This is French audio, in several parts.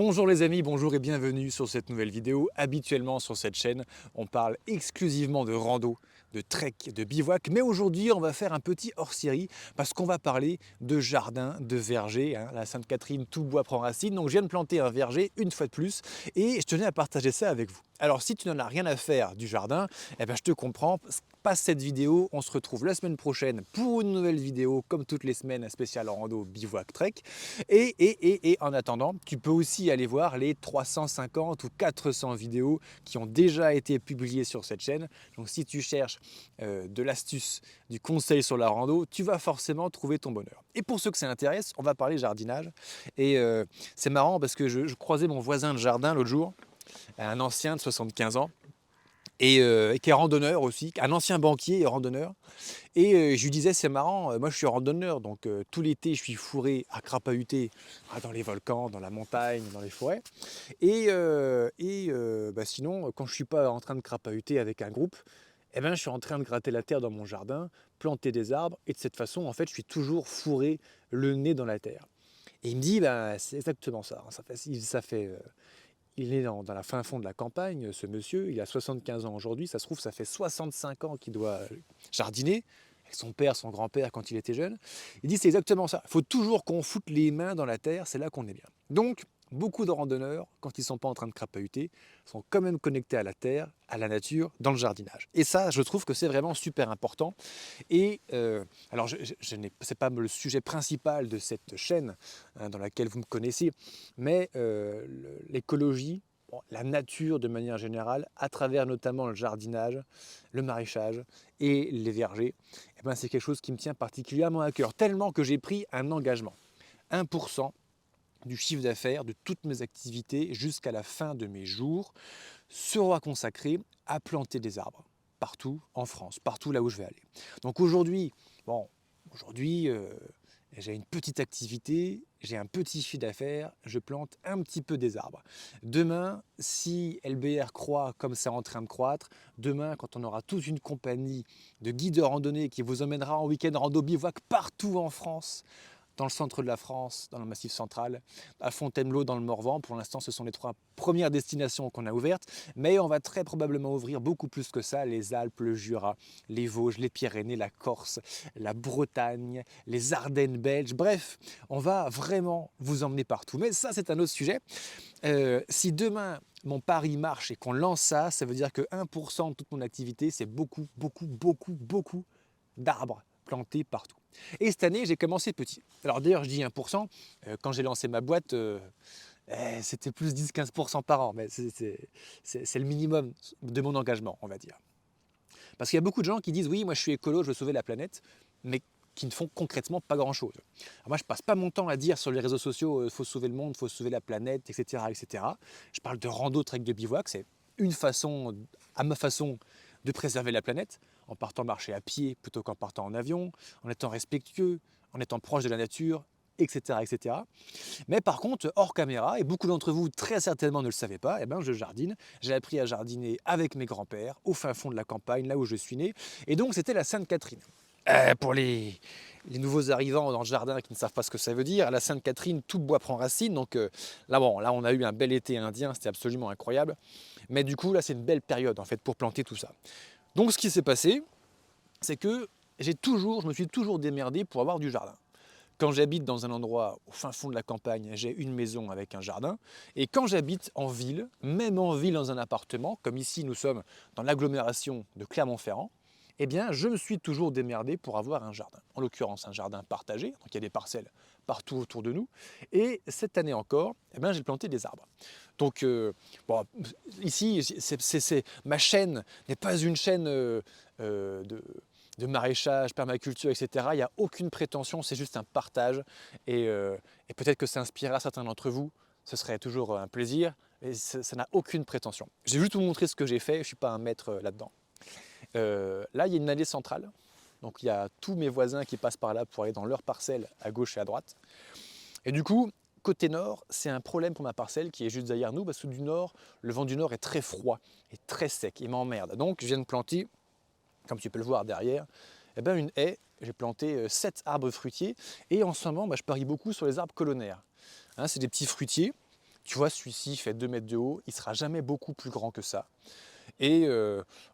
Bonjour les amis, bonjour et bienvenue sur cette nouvelle vidéo. Habituellement sur cette chaîne, on parle exclusivement de rando, de trek, de bivouac. Mais aujourd'hui, on va faire un petit hors-série parce qu'on va parler de jardin, de verger. La Sainte-Catherine, tout bois prend racine. Donc je viens de planter un verger une fois de plus et je tenais à partager ça avec vous. Alors si tu n'en as rien à faire du jardin, eh ben, je te comprends. Passe cette vidéo, on se retrouve la semaine prochaine pour une nouvelle vidéo, comme toutes les semaines, spéciale rando, bivouac, trek. Et en attendant, tu peux aussi aller voir les 350 ou 400 vidéos qui ont déjà été publiées sur cette chaîne. Donc si tu cherches de l'astuce, du conseil sur la rando, tu vas forcément trouver ton bonheur. Et pour ceux que ça intéresse, on va parler jardinage. Et c'est marrant parce que je croisais mon voisin de jardin l'autre jour, un ancien de 75 ans, et qui est randonneur aussi, un ancien banquier et randonneur. Et je lui disais, c'est marrant, moi je suis randonneur, donc tout l'été je suis fourré à crapahuter dans les volcans, dans la montagne, dans les forêts. Sinon, quand je ne suis pas en train de crapahuter avec un groupe, eh ben, je suis en train de gratter la terre dans mon jardin, planter des arbres, et de cette façon, en fait, je suis toujours fourré le nez dans la terre. Et il me dit, ben, c'est exactement ça. Il est dans la fin fond de la campagne, ce monsieur, il a 75 ans aujourd'hui, ça se trouve, ça fait 65 ans qu'il doit jardiner, avec son père, son grand-père quand il était jeune. Il dit c'est exactement ça, il faut toujours qu'on foute les mains dans la terre, c'est là qu'on est bien. Donc, beaucoup de randonneurs, quand ils ne sont pas en train de crapahuter, sont quand même connectés à la terre, à la nature, dans le jardinage. Et ça, je trouve que c'est vraiment super important. Et alors, c'est pas le sujet principal de cette chaîne dans laquelle vous me connaissez, mais l'écologie, bon, la nature de manière générale, à travers notamment le jardinage, le maraîchage et les vergers, eh ben, c'est quelque chose qui me tient particulièrement à cœur, tellement que j'ai pris un engagement. 1% du chiffre d'affaires de toutes mes activités jusqu'à la fin de mes jours sera consacré à planter des arbres partout en France, partout là où je vais aller. Donc aujourd'hui, j'ai une petite activité, j'ai un petit chiffre d'affaires, je plante un petit peu des arbres. Demain, si LBR croît comme c'est en train de croître, demain, quand on aura toute une compagnie de guides de randonnée qui vous emmènera en week-end rando bivouac partout en France, dans le centre de la France, dans le Massif central, à Fontainebleau dans le Morvan. Pour l'instant, ce sont les 3 premières destinations qu'on a ouvertes, mais on va très probablement ouvrir beaucoup plus que ça, les Alpes, le Jura, les Vosges, les Pyrénées, la Corse, la Bretagne, les Ardennes belges. Bref, on va vraiment vous emmener partout. Mais ça, c'est un autre sujet. Si demain, mon pari marche et qu'on lance ça, ça veut dire que 1% de toute mon activité, c'est beaucoup, beaucoup, beaucoup, beaucoup d'arbres plantés partout. Et cette année, j'ai commencé petit. Alors d'ailleurs, je dis 1%, quand j'ai lancé ma boîte, c'était plus 10-15% par an, mais c'est le minimum de mon engagement, on va dire. Parce qu'il y a beaucoup de gens qui disent, oui, moi je suis écolo, je veux sauver la planète, mais qui ne font concrètement pas grand-chose. Moi, je passe pas mon temps à dire sur les réseaux sociaux, il faut sauver le monde, il faut sauver la planète, etc., etc. Je parle de rando, trek, de bivouac, c'est une façon, à ma façon, de préserver la planète, en partant marcher à pied plutôt qu'en partant en avion, en étant respectueux, en étant proche de la nature, etc., etc. Mais par contre, hors caméra, et beaucoup d'entre vous très certainement ne le savaient pas, eh ben, je jardine. J'ai appris à jardiner avec mes grands-pères, au fin fond de la campagne, là où je suis né. Et donc, c'était la Sainte-Catherine. Pour les nouveaux arrivants dans le jardin qui ne savent pas ce que ça veut dire, la Sainte-Catherine, tout bois prend racine. Donc là, on a eu un bel été indien, c'était absolument incroyable. Mais du coup, là, c'est une belle période en fait pour planter tout ça. Donc, ce qui s'est passé, c'est que je me suis toujours démerdé pour avoir du jardin. Quand j'habite dans un endroit au fin fond de la campagne, j'ai une maison avec un jardin. Et quand j'habite en ville, même en ville dans un appartement, comme ici nous sommes dans l'agglomération de Clermont-Ferrand, eh bien je me suis toujours démerdé pour avoir un jardin. En l'occurrence un jardin partagé, donc il y a des parcelles partout autour de nous. Et cette année encore, eh bien, j'ai planté des arbres. Donc ici, ma chaîne n'est pas une chaîne de maraîchage, permaculture, etc. Il n'y a aucune prétention, c'est juste un partage. Et peut-être que ça inspirera certains d'entre vous. Ce serait toujours un plaisir. Et ça n'a aucune prétention. J'ai juste vous montrer ce que j'ai fait. Je ne suis pas un maître là-dedans. Là, il y a une allée centrale. Donc il y a tous mes voisins qui passent par là pour aller dans leur parcelle à gauche et à droite. Et du coup, côté nord, c'est un problème pour ma parcelle qui est juste derrière nous parce que du nord, le vent du nord est très froid et très sec. Il m'emmerde. Donc je viens de planter, comme tu peux le voir derrière, eh ben, une haie. J'ai planté 7 arbres fruitiers et en ce moment, je parie beaucoup sur les arbres colonnaires. Hein, c'est des petits fruitiers. Tu vois, celui-ci fait 2 mètres de haut, il ne sera jamais beaucoup plus grand que ça. Et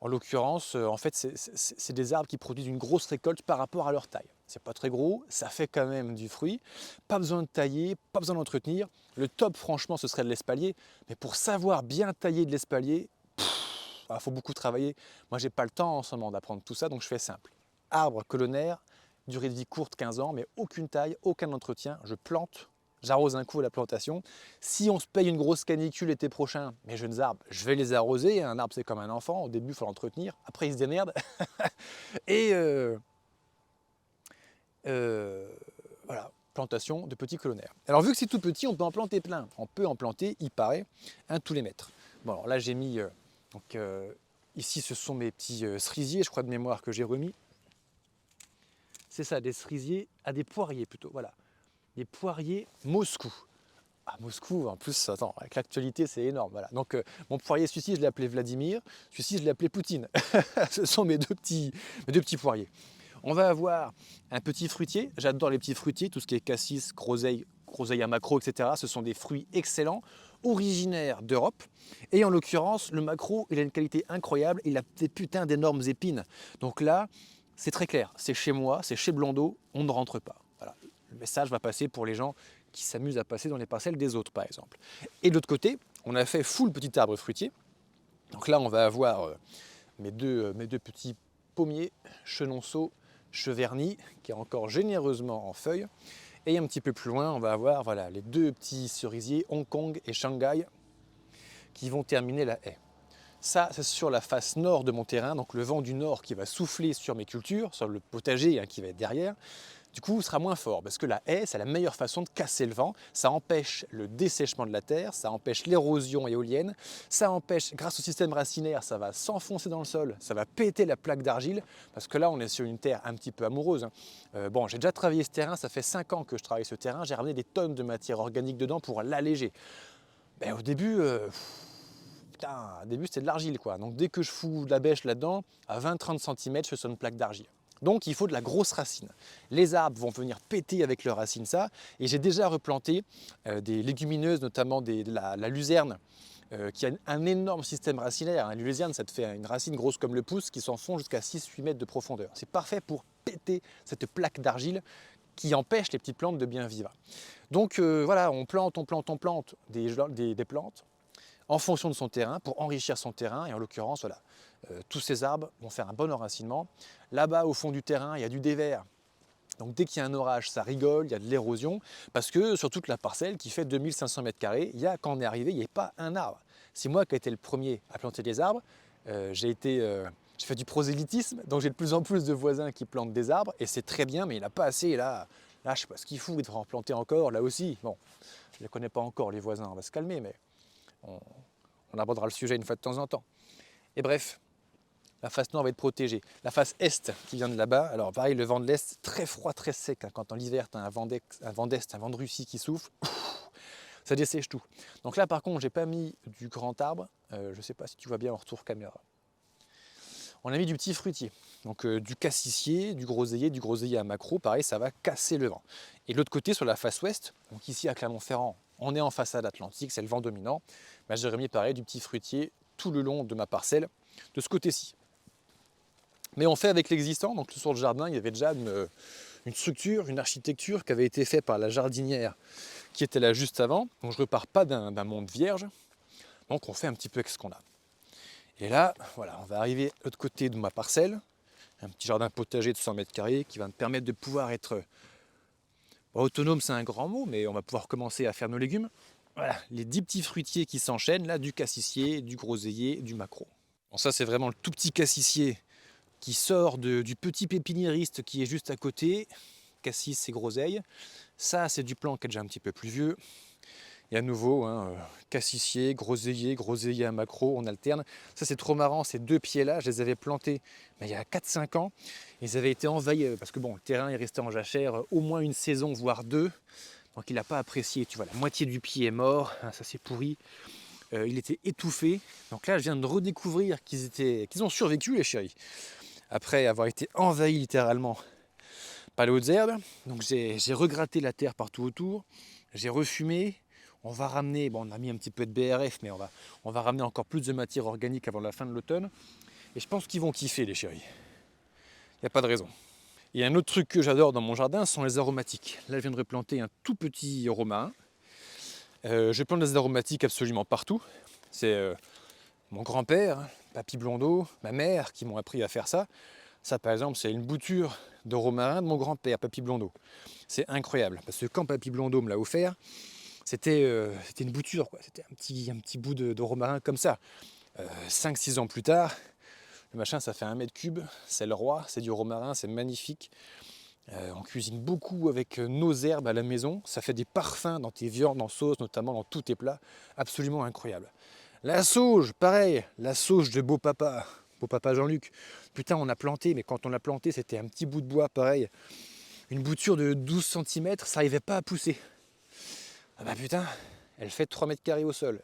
en l'occurrence, en fait, c'est des arbres qui produisent une grosse récolte par rapport à leur taille. C'est pas très gros, ça fait quand même du fruit. Pas besoin de tailler, pas besoin d'entretenir. Le top, franchement, ce serait de l'espalier. Mais pour savoir bien tailler de l'espalier, il faut beaucoup travailler. Moi, j'ai pas le temps en ce moment d'apprendre tout ça, donc je fais simple. Arbre colonnaire, durée de vie courte 15 ans, mais aucune taille, aucun entretien. Je plante, j'arrose un coup à la plantation. Si on se paye une grosse canicule l'été prochain, mes jeunes arbres, je vais les arroser. Un arbre, c'est comme un enfant. Au début, il faut l'entretenir. Après, il se démerde. Et voilà, plantation de petits colonnaires. Alors, vu que c'est tout petit, on peut en planter plein. On peut en planter, il paraît, un tous les mètres. Bon, alors là, j'ai mis... ici, ce sont mes petits cerisiers, je crois de mémoire, que j'ai remis. C'est ça, des cerisiers à des poiriers plutôt, voilà. Des poiriers Moscou. Ah, Moscou, en plus, attends, avec l'actualité, c'est énorme. Voilà. Donc, mon poirier, celui-ci, je l'ai appelé Vladimir. Celui-ci, je l'ai appelé Poutine. Ce sont mes deux petits poiriers. On va avoir un petit fruitier. J'adore les petits fruitiers, tout ce qui est cassis, groseille, groseille à macro, etc. Ce sont des fruits excellents, originaires d'Europe. Et en l'occurrence, le macro, il a une qualité incroyable. Il a des putains d'énormes épines. Donc là, c'est très clair. C'est chez moi, c'est chez Blondeau, on ne rentre pas. Voilà. Le message va passer pour les gens qui s'amusent à passer dans les parcelles des autres, par exemple. Et de l'autre côté, on a fait full petit arbre fruitier. Donc là, on va avoir mes deux petits pommiers, chenonceaux, cheverny, qui est encore généreusement en feuilles. Et un petit peu plus loin, on va avoir voilà, les deux petits cerisiers, Hong Kong et Shanghai, qui vont terminer la haie. Ça, c'est sur la face nord de mon terrain, donc le vent du nord qui va souffler sur mes cultures, sur le potager qui va être derrière. Du coup, sera moins fort parce que la haie, c'est la meilleure façon de casser le vent. Ça empêche le dessèchement de la terre, ça empêche l'érosion éolienne, ça empêche, grâce au système racinaire, ça va s'enfoncer dans le sol, ça va péter la plaque d'argile parce que là, on est sur une terre un petit peu amoureuse. Bon, j'ai déjà travaillé ce terrain, ça fait 5 ans que je travaille ce terrain, j'ai ramené des tonnes de matière organique dedans pour l'alléger. Ben, au début, c'était de l'argile quoi. Donc dès que je fous de la bêche là-dedans, à 20-30 cm, je fais sur une plaque d'argile. Donc il faut de la grosse racine. Les arbres vont venir péter avec leurs racines ça. Et j'ai déjà replanté des légumineuses, notamment la luzerne, qui a un énorme système racinaire. La luzerne, ça te fait une racine grosse comme le pouce qui s'enfonce jusqu'à 6-8 mètres de profondeur. C'est parfait pour péter cette plaque d'argile qui empêche les petites plantes de bien vivre. Donc voilà, on plante des plantes en fonction de son terrain, pour enrichir son terrain. Et en l'occurrence, voilà, tous ces arbres vont faire un bon enracinement. Là-bas, au fond du terrain, il y a du dévers. Donc dès qu'il y a un orage, ça rigole, il y a de l'érosion, parce que sur toute la parcelle qui fait 2500 m², quand on est arrivé, il n'y a pas un arbre. C'est moi qui ai été le premier à planter des arbres. J'ai fait du prosélytisme, donc j'ai de plus en plus de voisins qui plantent des arbres, et c'est très bien, mais il n'y en a pas assez. Et là, je ne sais pas ce qu'il fout, il devrait en planter encore, là aussi. Bon, je ne les connais pas encore, les voisins, on va se calmer, mais on abordera le sujet une fois de temps en temps. Et bref, la face nord va être protégée. La face est qui vient de là-bas, alors pareil, le vent de l'est, très froid, très sec. Quand en hiver, tu as un vent d'est, un vent de Russie qui souffle, ça dessèche tout. Donc là, par contre, j'ai pas mis du grand arbre. Je ne sais pas si tu vois bien en retour caméra. On a mis du petit fruitier, donc du cassissier, du groseillier à macro, pareil, ça va casser le vent. Et de l'autre côté, sur la face ouest, donc ici à Clermont-Ferrand, on est en façade atlantique, c'est le vent dominant, bah, j'ai remis pareil du petit fruitier tout le long de ma parcelle, de ce côté-ci. Mais on fait avec l'existant, donc sur le jardin, il y avait déjà une structure, une architecture qui avait été faite par la jardinière qui était là juste avant, donc je ne repars pas d'un monde vierge, donc on fait un petit peu avec ce qu'on a. Et là, voilà, on va arriver de l'autre côté de ma parcelle, un petit jardin potager de 100 m² qui va me permettre de pouvoir être autonome, c'est un grand mot, mais on va pouvoir commencer à faire nos légumes. Voilà, les 10 petits fruitiers qui s'enchaînent, là, du cassissier, du groseillier, du macro. Bon, ça, c'est vraiment le tout petit cassissier qui sort du petit pépiniériste qui est juste à côté, cassis et groseille. Ça, c'est du plan qui est déjà un petit peu plus vieux. Et à nouveau, cassissier, groseillier à macro, on alterne. Ça, c'est trop marrant, ces deux pieds-là, je les avais plantés il y a 4-5 ans. Ils avaient été envahis, parce que bon, le terrain est resté en jachère au moins une saison, voire deux. Donc il n'a pas apprécié, tu vois, la moitié du pied est mort, ça s'est pourri. Il était étouffé. Donc là, je viens de redécouvrir qu'ils ont survécu, les chéris. Après avoir été envahis littéralement par les hautes herbes. Donc j'ai regratté la terre partout autour, j'ai refumé. On va ramener, bon, on a mis un petit peu de BRF, mais on va ramener encore plus de matière organique avant la fin de l'automne. Et je pense qu'ils vont kiffer, les chéris. Il n'y a pas de raison. Et un autre truc que j'adore dans mon jardin sont les aromatiques. Là, je viens de replanter un tout petit romarin. Je plante des aromatiques absolument partout. C'est mon grand-père, hein, Papy Blondeau, ma mère qui m'ont appris à faire ça. Ça, par exemple, c'est une bouture de romarin de mon grand-père, Papy Blondeau. C'est incroyable, parce que quand Papy Blondeau me l'a offert, c'était une bouture, quoi. C'était un petit bout de romarin comme ça. 5-6 ans plus tard, le machin, ça fait 1 m3, c'est le roi, c'est du romarin, c'est magnifique. On cuisine beaucoup avec nos herbes à la maison, ça fait des parfums dans tes viandes, en sauce, notamment dans tous tes plats, absolument incroyable. La sauge, pareil, la sauge de beau papa Jean-Luc. Putain, on a planté, mais quand on l'a planté, c'était un petit bout de bois, pareil. Une bouture de 12 cm, ça n'arrivait pas à pousser. Ah bah putain, elle fait 3 m² au sol.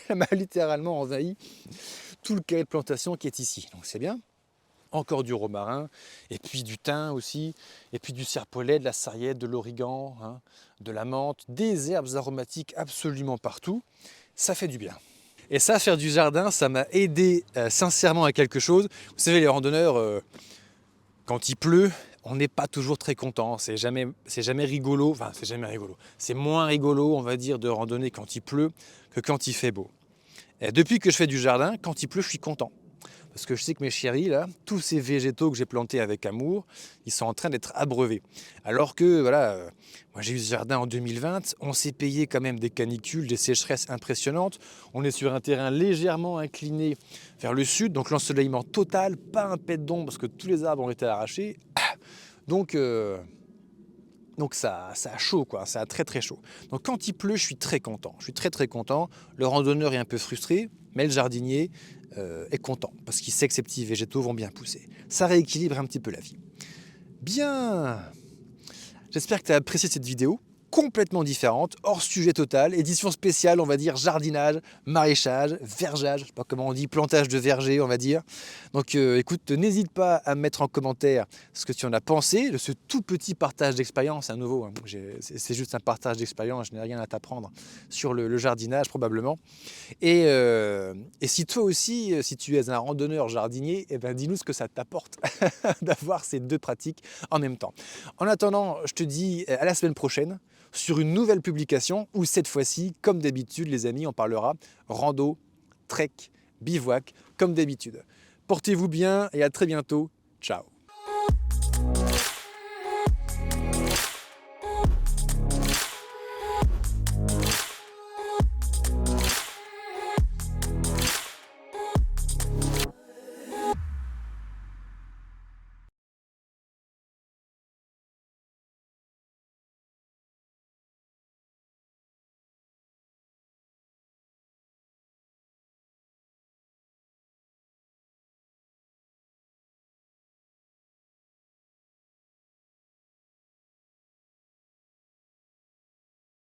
Elle m'a littéralement envahi tout le carré de plantation qui est ici. Donc c'est bien. Encore du romarin, et puis du thym aussi, et puis du serpolet, de la sarriette, de l'origan, hein, de la menthe, des herbes aromatiques absolument partout. Ça fait du bien. Et ça, faire du jardin, ça m'a aidé sincèrement à quelque chose. Vous savez, les randonneurs, quand il pleut, on n'est pas toujours très content. C'est jamais rigolo. Enfin, c'est jamais rigolo. C'est moins rigolo, on va dire, de randonner quand il pleut que quand il fait beau. Et depuis que je fais du jardin, quand il pleut, je suis content. Parce que je sais que mes chéris, là, tous ces végétaux que j'ai plantés avec amour, ils sont en train d'être abreuvés. Alors que, voilà, moi j'ai eu ce jardin en 2020, on s'est payé quand même des canicules, des sécheresses impressionnantes. On est sur un terrain légèrement incliné vers le sud, donc l'ensoleillement total, pas un pet d'ombre parce que tous les arbres ont été arrachés. Donc ça a chaud, quoi, ça a très très chaud. Donc quand il pleut, je suis très content. Je suis très très content. Le randonneur est un peu frustré, mais le jardinier est content parce qu'il sait que ses petits végétaux vont bien pousser. Ça rééquilibre un petit peu la vie. Bien, j'espère que tu as apprécié cette vidéo. Complètement différente, hors sujet total, édition spéciale, on va dire jardinage, maraîchage, vergeage, je sais pas comment on dit, plantage de verger, on va dire. Donc écoute, n'hésite pas à me mettre en commentaire ce que tu en as pensé de ce tout petit partage d'expérience, à nouveau, hein. C'est juste un partage d'expérience, je n'ai rien à t'apprendre sur le jardinage probablement. Et si toi aussi, si tu es un randonneur jardinier, eh ben, dis-nous ce que ça t'apporte d'avoir ces deux pratiques en même temps. En attendant, je te dis à la semaine prochaine sur une nouvelle publication où cette fois-ci, comme d'habitude les amis, on parlera rando, trek, bivouac, comme d'habitude. Portez-vous bien et à très bientôt. Ciao.